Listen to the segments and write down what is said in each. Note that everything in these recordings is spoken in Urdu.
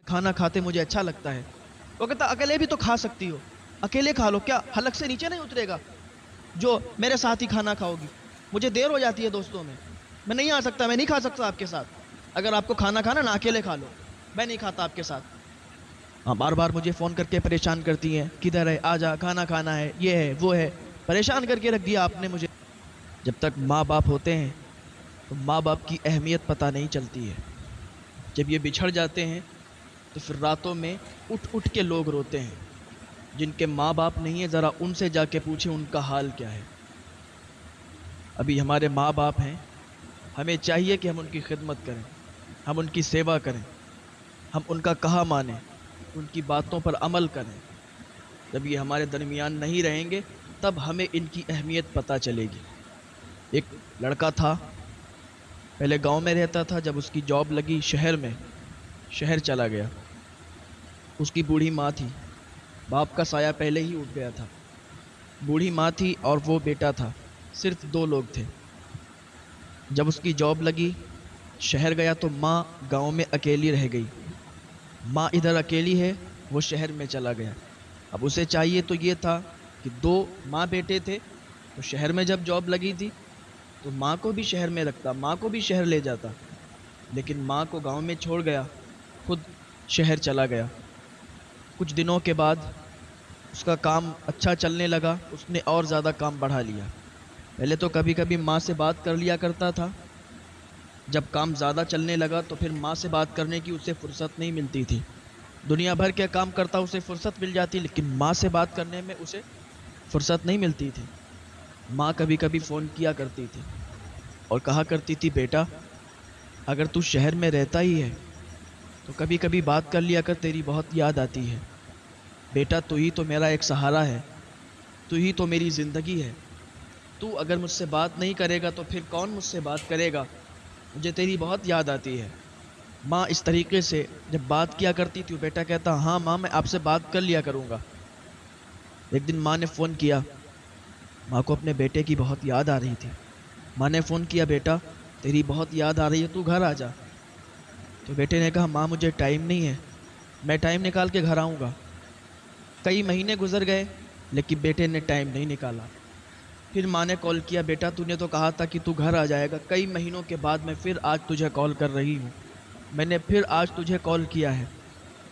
کھانا کھاتے مجھے اچھا لگتا ہے۔ وہ کہتا اکیلے بھی تو کھا سکتی ہو، اکیلے کھا لو، کیا حلق سے نیچے نہیں اترے گا جو میرے ساتھ ہی کھانا کھاؤ گی؟ مجھے دیر ہو جاتی ہے دوستوں میں نہیں آ سکتا، میں نہیں کھا سکتا آپ کے ساتھ۔ اگر آپ کو کھانا کھانا نا اکیلے کھا لو، میں نہیں کھاتا آپ کے ساتھ۔ ہاں، بار بار مجھے فون کر کے پریشان کرتی ہیں، کدھر ہے، آ جا، کھانا کھانا ہے، یہ ہے وہ ہے، پریشان کر کے رکھ دیا آپ نے مجھے۔ جب تک ماں باپ ہوتے ہیں تو ماں باپ کی اہمیت پتہ نہیں چلتی ہے۔ جب یہ بچھڑ جاتے ہیں تو پھر راتوں میں اٹھ اٹھ کے لوگ روتے ہیں۔ جن کے ماں باپ نہیں ہیں ذرا ان سے جا کے پوچھیں ان کا حال کیا ہے۔ ابھی ہمارے ماں باپ ہیں، ہمیں چاہیے کہ ہم ان کی خدمت کریں، ہم ان کی سیوا کریں، ہم ان کا کہا مانیں، ان کی باتوں پر عمل کریں۔ جب یہ ہمارے درمیان نہیں رہیں گے تب ہمیں ان کی اہمیت پتہ چلے گی۔ ایک لڑکا تھا، پہلے گاؤں میں رہتا تھا، جب اس کی جاب لگی شہر میں، شہر چلا گیا۔ اس کی بوڑھی ماں تھی، باپ کا سایہ پہلے ہی اٹھ گیا تھا۔ بوڑھی ماں تھی اور وہ بیٹا تھا، صرف دو لوگ تھے۔ جب اس کی جاب لگی شہر گیا تو ماں گاؤں میں اکیلی رہ گئی۔ ماں ادھر اکیلی ہے، وہ شہر میں چلا گیا۔ اب اسے چاہیے تو یہ تھا کہ دو ماں بیٹے تھے، تو شہر میں جب جاب لگی تھی تو ماں کو بھی شہر میں رکھتا، ماں کو بھی شہر لے جاتا، لیکن ماں کو گاؤں میں چھوڑ گیا، خود شہر چلا گیا۔ کچھ دنوں کے بعد اس کا کام اچھا چلنے لگا، اس نے اور زیادہ کام بڑھا لیا۔ پہلے تو کبھی کبھی ماں سے بات کر لیا کرتا تھا، جب کام زیادہ چلنے لگا تو پھر ماں سے بات کرنے کی اسے فرصت نہیں ملتی تھی۔ دنیا بھر کے کام کرتا اسے فرصت مل جاتی، لیکن ماں سے بات کرنے میں اسے فرصت نہیں ملتی تھی۔ ماں کبھی کبھی فون کیا کرتی تھی اور کہا کرتی تھی، بیٹا اگر تو شہر میں رہتا ہی ہے تو کبھی کبھی بات کر لیا کر، تیری بہت یاد آتی ہے۔ بیٹا تو ہی تو میرا ایک سہارا ہے، تو ہی تو میری زندگی ہے، تو اگر مجھ سے بات نہیں کرے گا تو پھر کون مجھ سے بات کرے گا؟ مجھے تیری بہت یاد آتی ہے۔ ماں اس طریقے سے جب بات کیا کرتی تھی، بیٹا کہتا ہاں ماں میں آپ سے بات کر لیا کروں گا۔ ایک دن ماں نے فون کیا، ماں کو اپنے بیٹے کی بہت یاد آ رہی تھی۔ ماں نے فون کیا، بیٹا تیری بہت یاد آ رہی ہے، تو گھر آ جا۔ تو بیٹے نے کہا ماں مجھے ٹائم نہیں ہے، میں ٹائم نکال کے گھر آؤں گا۔ کئی مہینے گزر گئے لیکن بیٹے نے ٹائم نہیں نکالا۔ پھر ماں نے کال کیا، بیٹا تو نے تو کہا تھا کہ تو گھر آ جائے گا، کئی مہینوں کے بعد میں پھر آج تجھے کال کر رہی ہوں، میں نے پھر آج تجھے کال کیا ہے،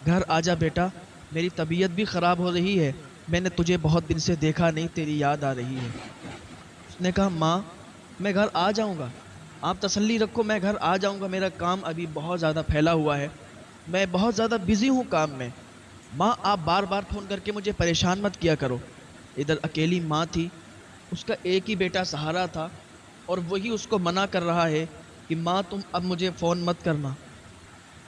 گھر آ جا بیٹا، میری طبیعت بھی خراب ہو رہی ہے، میں نے تجھے بہت دن سے دیکھا نہیں، تیری یاد آ رہی ہے۔ اس نے کہا ماں میں گھر آ جاؤں گا، آپ تسلی رکھو، میں گھر آ جاؤں گا، میرا کام ابھی بہت زیادہ پھیلا ہوا ہے، میں بہت زیادہ بزی ہوں کام میں۔ ماں آپ بار بار فون کر کے مجھے پریشان مت کیا کرو۔ ادھر اکیلی ماں تھی، اس کا ایک ہی بیٹا سہارا تھا، اور وہی اس کو منع کر رہا ہے کہ ماں تم اب مجھے فون مت کرنا،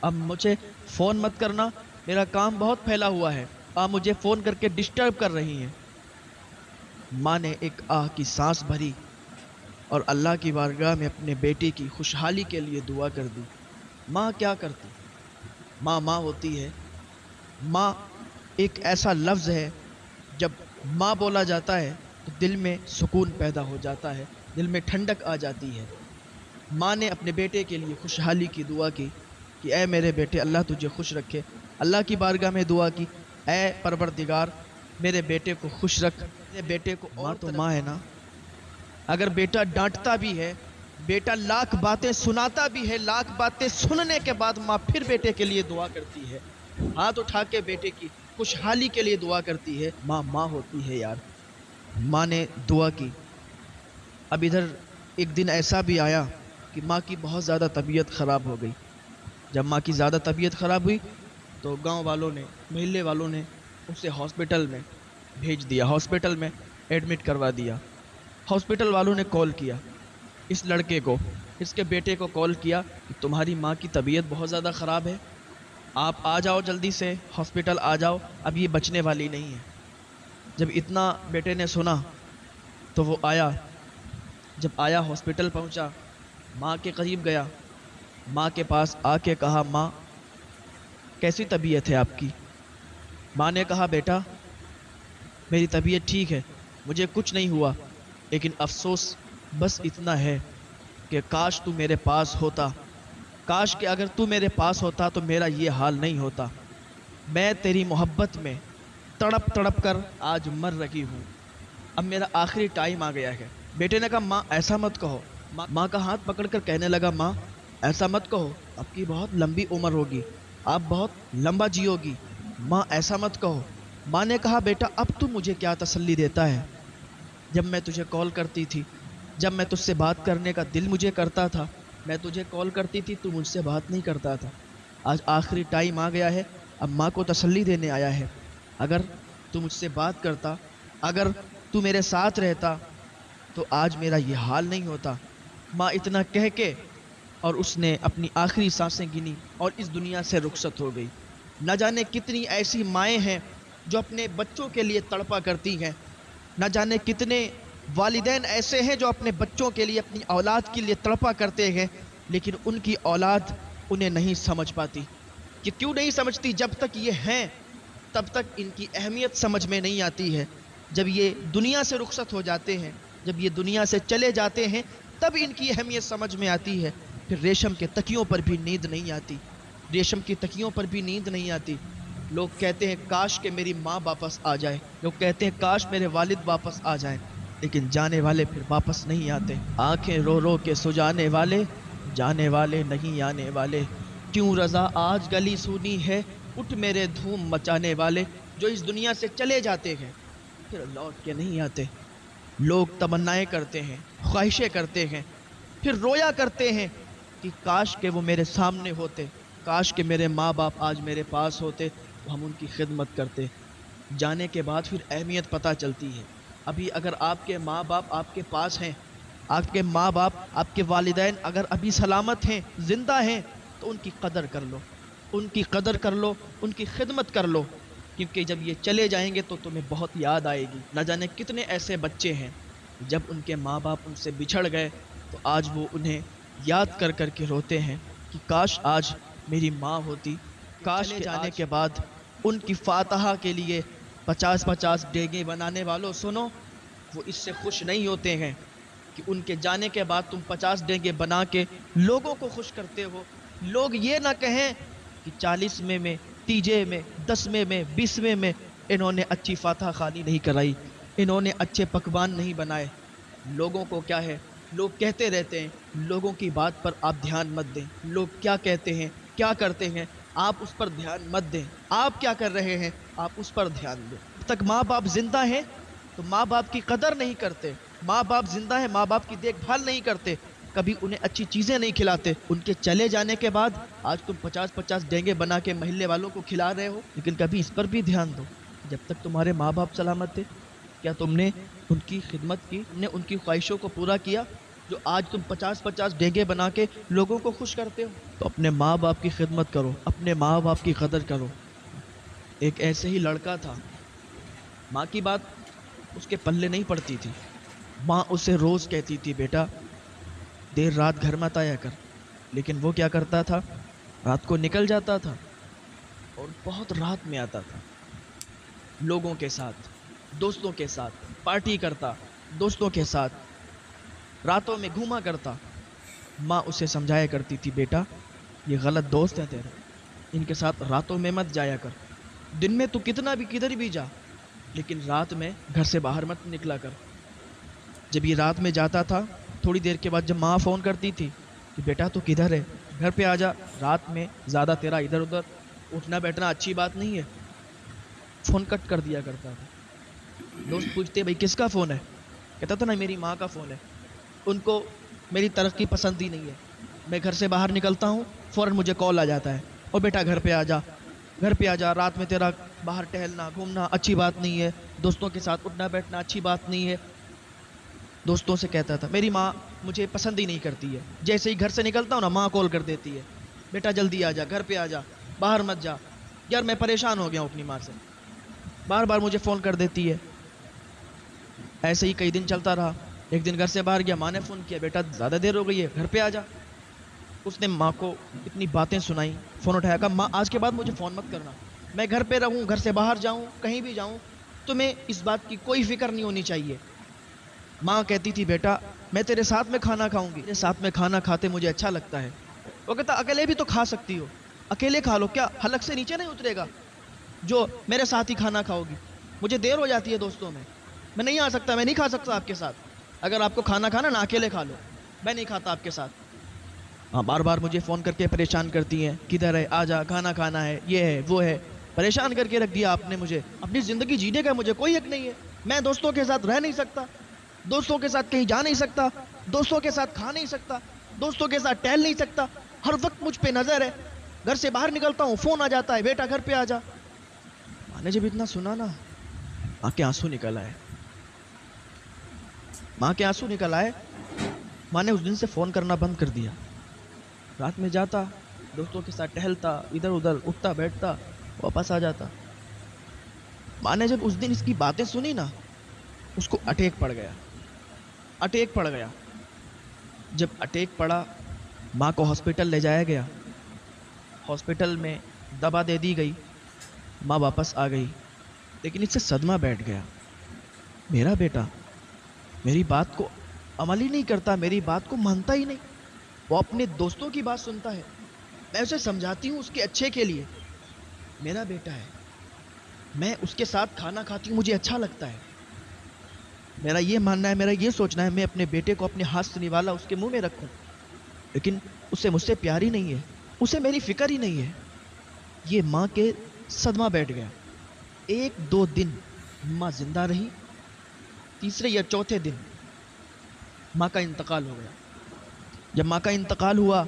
اب مجھے فون مت کرنا، میرا کام بہت پھیلا ہوا ہے، آپ مجھے فون کر کے ڈسٹرب کر رہی ہیں۔ ماں نے ایک آہ کی سانس بھری اور اللہ کی بارگاہ میں اپنے بیٹے کی خوشحالی کے لیے دعا کر دی۔ ماں کیا کرتی؟ ماں ماں ہوتی ہے۔ ماں ایک ایسا لفظ ہے، جب ماں بولا جاتا ہے تو دل میں سکون پیدا ہو جاتا ہے، دل میں ٹھنڈک آ جاتی ہے۔ ماں نے اپنے بیٹے کے لیے خوشحالی کی دعا کی کہ اے میرے بیٹے اللہ تجھے خوش رکھے، اللہ کی بارگاہ میں دعا کی، اے پروردگار میرے بیٹے کو خوش رکھ، میرے بیٹے کو ماں تو ماں ہے نا۔ اگر بیٹا ڈانٹتا بھی ہے، بیٹا لاکھ باتیں سناتا بھی ہے، لاکھ باتیں سننے کے بعد ماں پھر بیٹے کے لیے دعا کرتی ہے، ہاتھ اٹھا کے بیٹے کی خوشحالی کے لیے دعا کرتی ہے۔ ماں ماں ہوتی ہے یار۔ ماں نے دعا کی۔ اب ادھر ایک دن ایسا بھی آیا کہ ماں کی بہت زیادہ طبیعت خراب ہو گئی۔ جب ماں کی زیادہ طبیعت خراب ہوئی تو گاؤں والوں نے، محلے والوں نے اسے ہاسپٹل میں بھیج دیا، ہاسپٹل میں ایڈمٹ کروا دیا۔ ہاسپٹل والوں نے کال کیا اس لڑکے کو، اس کے بیٹے کو کال کیا کہ تمہاری ماں کی طبیعت بہت زیادہ خراب ہے، آپ آ جاؤ جلدی سے ہاسپٹل آ جاؤ، اب یہ بچنے والی نہیں ہے۔ جب اتنا بیٹے نے سنا تو وہ آیا، جب آیا ہاسپٹل پہنچا، ماں کے قریب گیا، ماں کے پاس آ کے کہا ماں کیسی طبیعت ہے آپ کی؟ ماں نے کہا بیٹا میری طبیعت ٹھیک ہے، مجھے کچھ نہیں ہوا، لیکن افسوس بس اتنا ہے کہ کاش تو میرے پاس ہوتا، کاش کہ اگر تو میرے پاس ہوتا تو میرا یہ حال نہیں ہوتا. میں تیری محبت میں تڑپ تڑپ کر آج مر رہی ہوں. اب میرا آخری ٹائم آ گیا ہے. بیٹے نے کہا ماں ایسا مت کہو. ماں کا ہاتھ پکڑ کر کہنے لگا ماں ایسا مت کہو، آپ کی بہت لمبی عمر ہوگی، آپ بہت لمبا جیو گی. ماں ایسا مت کہو. ماں نے کہا بیٹا اب تو مجھے کیا تسلی دیتا ہے. جب میں تجھے کال کرتی تھی، جب میں تجھ سے بات کرنے کا دل مجھے کرتا تھا، میں تجھے کال کرتی تھی تو مجھ سے بات نہیں کرتا تھا. آج آخری ٹائم آ گیا ہے، اب ماں کو تسلی دینے آیا ہے. اگر تو مجھ سے بات کرتا، اگر تو میرے ساتھ رہتا تو آج میرا یہ حال نہیں ہوتا. ماں اتنا کہہ کے اور اس نے اپنی آخری سانسیں گنی اور اس دنیا سے رخصت ہو گئی. نہ جانے کتنی ایسی مائیں ہیں جو اپنے بچوں کے لیے تڑپا کرتی ہیں. نہ جانے کتنے والدین ایسے ہیں جو اپنے بچوں کے لیے، اپنی اولاد کے لیے تڑپا کرتے ہیں، لیکن ان کی اولاد انہیں نہیں سمجھ پاتی. کہ کیوں نہیں سمجھتی؟ جب تک یہ ہیں تب تک ان کی اہمیت سمجھ میں نہیں آتی ہے. جب یہ دنیا سے رخصت ہو جاتے ہیں، جب یہ دنیا سے چلے جاتے ہیں، تب ان کی اہمیت سمجھ میں آتی ہے. پھر ریشم کے تکیوں پر بھی نیند نہیں آتی، ریشم کی تکیوں پر بھی نیند نہیں آتی. لوگ کہتے ہیں کاش کہ میری ماں واپس آ جائے، لوگ کہتے ہیں کاش میرے والد واپس آ جائیں، لیکن جانے والے پھر واپس نہیں آتے. آنکھیں رو رو کے سجانے والے، جانے والے نہیں آنے والے. کیوں رضا آج گلی سونی ہے، اٹھ میرے دھوم مچانے والے. جو اس دنیا سے چلے جاتے ہیں پھر لوٹ کے نہیں آتے. لوگ تمنائیں کرتے ہیں، خواہشیں کرتے ہیں، پھر رویا کرتے ہیں کہ کاش کہ وہ میرے سامنے ہوتے، کاش کہ میرے ماں باپ آج میرے پاس ہوتے تو ہم ان کی خدمت کرتے. جانے کے بعد پھر اہمیت پتہ چلتی ہے. ابھی اگر آپ کے ماں باپ آپ کے پاس ہیں، آپ کے ماں باپ، آپ کے والدین اگر ابھی سلامت ہیں، زندہ ہیں، تو ان کی قدر کر لو، ان کی قدر کر لو، ان کی خدمت کر لو. کیونکہ جب یہ چلے جائیں گے تو تمہیں بہت یاد آئے گی. نہ جانے کتنے ایسے بچے ہیں جب ان کے ماں باپ ان سے بچھڑ گئے تو آج وہ انہیں یاد کر کر کے روتے ہیں کہ کاش آج میری ماں ہوتی. کاش کے جانے کے بعد ان کی فاتحہ کے لیے 50-50 ڈیگیں بنانے والوں سنو، وہ اس سے خوش نہیں ہوتے ہیں کہ ان کے جانے کے بعد تم 50 ڈیگیں بنا کے لوگوں کو خوش کرتے ہو. لوگ یہ نہ کہیں کہ 40ویں میں، 30 میں، 10ویں میں، 20ویں میں انہوں نے اچھی فاتحہ خوانی نہیں کرائی، انہوں نے اچھے پکوان نہیں بنائے. لوگوں کو کیا ہے، لوگ کہتے رہتے ہیں. لوگوں کی بات پر آپ دھیان مت دیں. لوگ کیا کہتے ہیں، کیا کرتے ہیں، آپ اس پر دھیان مت دیں. آپ کیا کر رہے ہیں، آپ اس پر دھیان دیں. جب تک ماں باپ زندہ ہیں تو ماں باپ کی قدر نہیں کرتے. ماں باپ زندہ ہیں، ماں باپ کی دیکھ بھال نہیں کرتے، کبھی انہیں اچھی چیزیں نہیں کھلاتے. ان کے چلے جانے کے بعد آج تم 50-50 ڈینگے بنا کے محلے والوں کو کھلا رہے ہو، لیکن کبھی اس پر بھی دھیان دو. جب تک تمہارے ماں باپ سلامت تھے کیا تم نے ان کی خدمت کی؟ تم نے ان کی خواہشوں کو پورا کیا جو آج تم 50-50 ڈینگے بنا کے لوگوں کو خوش کرتے ہو؟ تو اپنے ماں باپ کی خدمت کرو، اپنے ماں باپ کی قدر کرو. ایک ایسے ہی لڑکا تھا، ماں کی بات اس کے پلے نہیں پڑتی تھی. ماں اسے روز کہتی تھی بیٹا دیر رات گھر مت آیا کر، لیکن وہ کیا کرتا تھا، رات کو نکل جاتا تھا اور بہت رات میں آتا تھا. لوگوں کے ساتھ، دوستوں کے ساتھ پارٹی کرتا، دوستوں کے ساتھ راتوں میں گھوما کرتا. ماں اسے سمجھایا کرتی تھی بیٹا یہ غلط دوست ہیں تیرے، ان کے ساتھ راتوں میں مت جایا کر. دن میں تو کتنا بھی کدھر بھی جا، لیکن رات میں گھر سے باہر مت نکلا کر. جب یہ رات میں جاتا تھا، تھوڑی دیر کے بعد جب ماں فون کرتی تھی کہ بیٹا تو کدھر ہے، گھر پہ آ جا، رات میں زیادہ تیرا ادھر ادھر اٹھنا بیٹھنا اچھی بات نہیں ہے، فون کٹ کر دیا کرتا تھا. دوست پوچھتے بھائی کس کا فون ہے، کہتا تھا نا میری ماں کا فون ہے. ان کو میری ترقی پسند ہی نہیں ہے. میں گھر سے باہر نکلتا ہوں فوراً مجھے کال آ جاتا ہے، او بیٹا گھر پہ آ جا، گھر پہ آ جا، رات میں تیرا باہر ٹہلنا گھومنا اچھی بات نہیں ہے، دوستوں کے ساتھ اٹھنا بیٹھنا اچھی بات نہیں ہے. دوستوں سے کہتا تھا میری ماں مجھے پسند ہی نہیں کرتی ہے. جیسے ہی گھر سے نکلتا ہوں نا ماں کال کر دیتی ہے، بیٹا جلدی آ جا، گھر پہ آ جا، باہر مت جا. یار میں پریشان ہو گیا ہوں اپنی ماں سے، بار بار مجھے فون کر دیتی ہے. ایسے ہی کئی دن چلتا رہا. ایک دن گھر سے باہر گیا، ماں نے فون کیا بیٹا زیادہ دیر ہو گئی ہے گھر پہ آ جا. اس نے ماں کو اتنی باتیں سنائیں، فون اٹھایا، کہا ماں آج کے بعد مجھے فون مت کرنا، میں گھر پہ رہوں، گھر سے باہر جاؤں، کہیں بھی جاؤں، تمہیں اس بات کی کوئی فکر نہیں ہونی چاہیے. ماں کہتی تھی بیٹا میں تیرے ساتھ میں کھانا کھاؤں گی، تیرے ساتھ میں کھانا کھاتے مجھے اچھا لگتا ہے، وہ کہتا اکیلے بھی تو کھا سکتی ہو, اکیلے کھا لو, کیا حلق سے نیچے نہیں اترے گا جو میرے ساتھ ہی کھانا کھاؤ گی؟ مجھے دیر ہو جاتی ہے دوستوں میں نہیں آ سکتا, میں نہیں کھا سکتا آپ کے ساتھ. اگر آپ کو کھانا کھانا نا اکیلے کھا لو, میں نہیں کھاتا آپ کے ساتھ. ہاں, بار بار مجھے فون کر کے پریشان کرتی ہیں, کدھر ہے, آ جا, کھانا کھانا ہے, یہ ہے وہ ہے. پریشان کر کے رکھ دیا آپ نے مجھے. اپنی زندگی جینے کا مجھے کوئی حق نہیں ہے. میں دوستوں کے ساتھ رہ نہیں سکتا, دوستوں کے ساتھ کہیں جا نہیں سکتا, دوستوں کے ساتھ کھا نہیں سکتا, دوستوں کے ساتھ ٹہل نہیں سکتا. ہر وقت مجھ پہ نظر ہے. گھر سے باہر نکلتا ہوں فون آ جاتا ہے, بیٹا گھر پہ آ جا. ماں نے جب اتنا سنا نا, ماں کے آنسو نکل آئے, ماں کے آنسو نکل آئے. ماں نے اس دن سے فون کرنا بند کر دیا. رات میں جاتا, دوستوں کے ساتھ ٹہلتا, ادھر ادھر اٹھتا بیٹھتا, واپس آ جاتا. ماں نے جب اس دن اس کی باتیں سنی نا, اس کو اٹیک پڑ گیا, اٹیک پڑ گیا. جب اٹیک پڑا, ماں کو ہاسپٹل لے جایا گیا. ہاسپٹل میں دوا دے دی گئی, ماں واپس آ گئی. لیکن اس سے صدمہ بیٹھ گیا. میرا بیٹا میری بات کو عمل ہی نہیں کرتا, میری بات کو مانتا ہی نہیں. وہ اپنے دوستوں کی بات سنتا ہے. میں اسے سمجھاتی ہوں اس کے اچھے کے لیے. میرا بیٹا ہے, میں اس کے ساتھ کھانا کھاتی ہوں, مجھے اچھا لگتا ہے. میرا یہ ماننا ہے, میرا یہ سوچنا ہے, میں اپنے بیٹے کو اپنے ہاتھ سے نوالا اس کے منہ میں رکھوں. لیکن اسے مجھ سے پیار ہی نہیں ہے, اسے میری فکر ہی نہیں ہے. یہ ماں کے صدمہ بیٹھ گیا. 1-2 دن ماں زندہ رہی. تیسرے یا چوتھے دن ماں کا انتقال ہو گیا. جب ماں کا انتقال ہوا,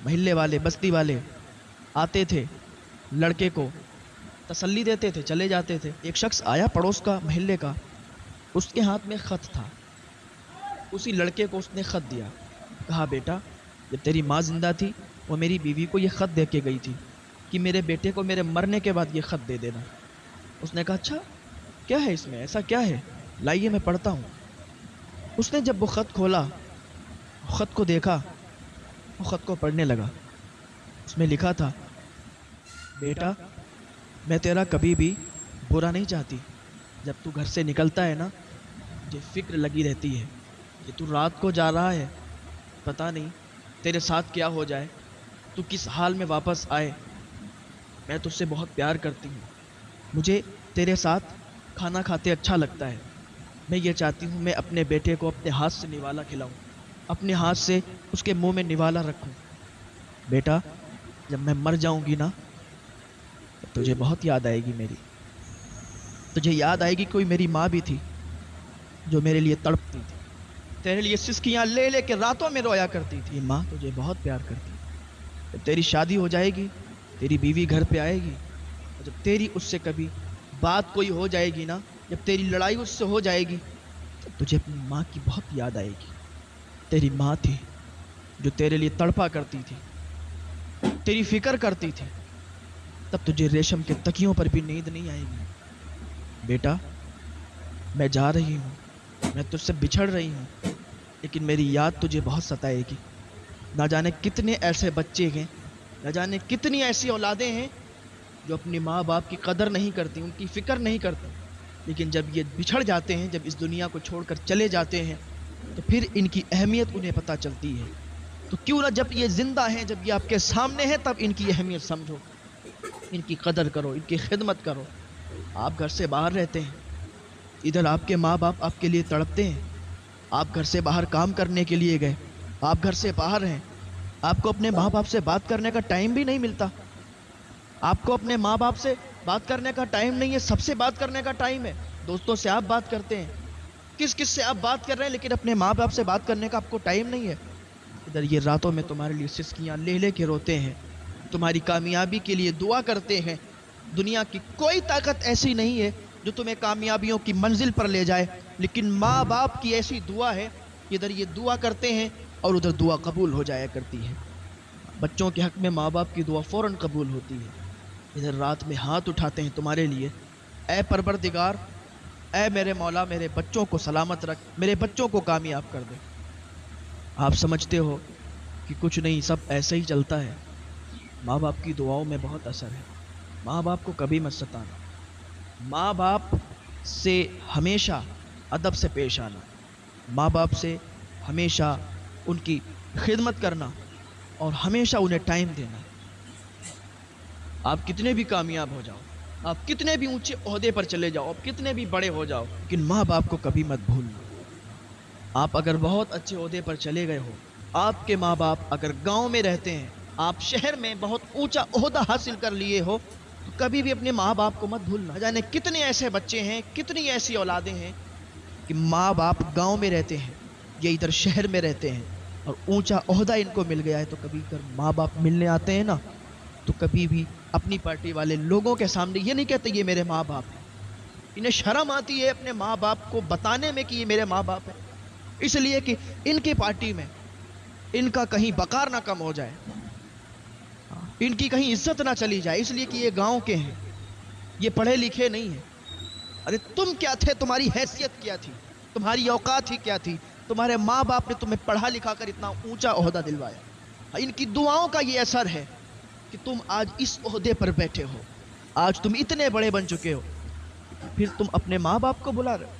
محلے والے, بستی والے آتے تھے, لڑکے کو تسلی دیتے تھے, چلے جاتے تھے. ایک شخص آیا پڑوس کا, محلے کا, اس کے ہاتھ میں خط تھا. اسی لڑکے کو اس نے خط دیا, کہا بیٹا جب تیری ماں زندہ تھی وہ میری بیوی کو یہ خط دے کے گئی تھی کہ میرے بیٹے کو میرے مرنے کے بعد یہ خط دے دینا. اس نے کہا اچھا کیا ہے اس میں, ایسا کیا ہے, لائیے میں پڑھتا ہوں. اس نے جب وہ خط کھولا, خط کو دیکھا, وہ خط کو پڑھنے لگا. اس میں لکھا تھا, بیٹا میں تیرا کبھی بھی برا نہیں چاہتی. جب تو گھر سے نکلتا ہے نا, مجھے فکر لگی رہتی ہے کہ تو رات کو جا رہا ہے, پتہ نہیں تیرے ساتھ کیا ہو جائے, تو کس حال میں واپس آئے. میں تجھ سے بہت پیار کرتی ہوں, مجھے تیرے ساتھ کھانا کھاتے اچھا لگتا ہے. میں یہ چاہتی ہوں میں اپنے بیٹے کو اپنے ہاتھ سے نوالا کھلاؤں, اپنے ہاتھ سے اس کے منہ میں نوالا رکھوں. بیٹا جب میں مر جاؤں گی نا, تجھے بہت یاد آئے گی میری. تجھے یاد آئے گی کوئی میری ماں بھی تھی جو میرے لیے تڑپتی تھی, تیرے لیے سسکیاں لے لے کے راتوں میں رویا کرتی تھی. ماں تجھے بہت پیار کرتی. جب تیری شادی ہو جائے گی, تیری بیوی گھر پہ آئے گی, اور جب تیری اس سے کبھی بات کوئی ہو جائے گی نا, جب تیری لڑائی اس سے ہو جائے گی, تو تجھے اپنی ماں کی بہت یاد آئے گی. تیری ماں تھی جو تیرے لیے تڑپا کرتی تھی, تیری فکر کرتی تھی. تب تجھے ریشم کے تکیوں پر بھی نیند نہیں آئے گی. بیٹا میں جا رہی ہوں, میں تجھ سے بچھڑ رہی ہوں, لیکن میری یاد تجھے بہت ستائے گی. نہ جانے کتنے ایسے بچے ہیں, نہ جانے کتنی ایسی اولادیں ہیں جو اپنی ماں باپ کی قدر نہیں کرتی, ان کی فکر نہیں کرتی. لیکن جب یہ بچھڑ جاتے ہیں, جب اس دنیا کو چھوڑ کر چلے جاتے ہیں, تو پھر ان کی اہمیت انہیں پتہ چلتی ہے. تو کیوں نہ جب یہ زندہ ہیں, جب یہ آپ کے سامنے ہیں, تب ان کی اہمیت سمجھو, ان کی قدر کرو, ان کی خدمت کرو. آپ گھر سے باہر رہتے ہیں, ادھر آپ کے ماں باپ آپ کے لیے تڑپتے ہیں. آپ گھر سے باہر کام کرنے کے لیے گئے, آپ گھر سے باہر ہیں, آپ کو اپنے ماں باپ سے بات کرنے کا ٹائم بھی نہیں ملتا. آپ کو اپنے ماں باپ سے بات کرنے کا ٹائم نہیں ہے, سب سے بات کرنے کا ٹائم ہے. دوستوں سے آپ بات کرتے ہیں, کس کس سے آپ بات کر رہے ہیں, لیکن اپنے ماں باپ سے بات کرنے کا آپ کو ٹائم نہیں ہے. ادھر یہ راتوں میں تمہارے لیے سسکیاں لے لے کے روتے ہیں, تمہاری کامیابی کے لیے دعا کرتے ہیں. دنیا کی کوئی طاقت ایسی نہیں ہے جو تمہیں کامیابیوں کی منزل پر لے جائے, لیکن ماں باپ کی ایسی دعا ہے کہ ادھر یہ دعا کرتے ہیں اور ادھر دعا قبول ہو جایا کرتی ہے. بچوں کے حق میں ماں باپ کی دعا فوراً قبول ہوتی ہے. ادھر رات میں ہاتھ اٹھاتے ہیں تمہارے لیے, اے پروردگار, اے میرے مولا, میرے بچوں کو سلامت رکھ, میرے بچوں کو کامیاب کر دے. آپ سمجھتے ہو کہ کچھ نہیں, سب ایسے ہی چلتا ہے. ماں باپ کی دعاؤں میں بہت اثر ہے. ماں باپ کو کبھی مت ستانا, ماں باپ سے ہمیشہ ادب سے پیش آنا, ماں باپ سے ہمیشہ ان کی خدمت کرنا, اور ہمیشہ انہیں ٹائم دینا ہے۔ آپ کتنے بھی کامیاب ہو جاؤ، آپ کتنے بھی اونچے عہدے پر چلے جاؤ، آپ کتنے بھی بڑے ہو جاؤ، لیکن ماں باپ کو کبھی مت بھولنا۔ آپ اگر بہت اچھے عہدے پر چلے گئے ہو، آپ کے ماں باپ اگر گاؤں میں رہتے ہیں، آپ شہر میں بہت اونچا عہدہ حاصل کر لیے ہو، تو کبھی بھی اپنے ماں باپ کو مت بھولنا۔ جانے کتنے ایسے بچے ہیں، کتنی ایسی اولادیں ہیں کہ ماں باپ گاؤں میں رہتے ہیں یا ادھر شہر میں رہتے ہیں اور اونچا عہدہ ان کو مل گیا ہے، تو کبھی اگر ماں باپ ملنے آتے ہیں نا، تو کبھی بھی اپنی پارٹی والے لوگوں کے سامنے یہ نہیں کہتے یہ میرے ماں باپ ہیں۔ انہیں شرم آتی ہے اپنے ماں باپ کو بتانے میں کہ یہ میرے ماں باپ ہیں، اس لیے کہ ان کی پارٹی میں ان کا کہیں وقار نہ کم ہو جائے، ان کی کہیں عزت نہ چلی جائے، اس لیے کہ یہ گاؤں کے ہیں، یہ پڑھے لکھے نہیں ہیں۔ ارے تم کیا تھے؟ تمہاری حیثیت کیا تھی؟ تمہاری اوقات ہی کیا تھی؟ تمہارے ماں باپ نے تمہیں پڑھا لکھا کر اتنا اونچا عہدہ دلوایا، ان کی دعاؤں کا یہ اثر ہے کہ تم آج اس عہدے پر بیٹھے ہو، آج تم اتنے بڑے بن چکے ہو، پھر تم اپنے ماں باپ کو بلا رہے ہو۔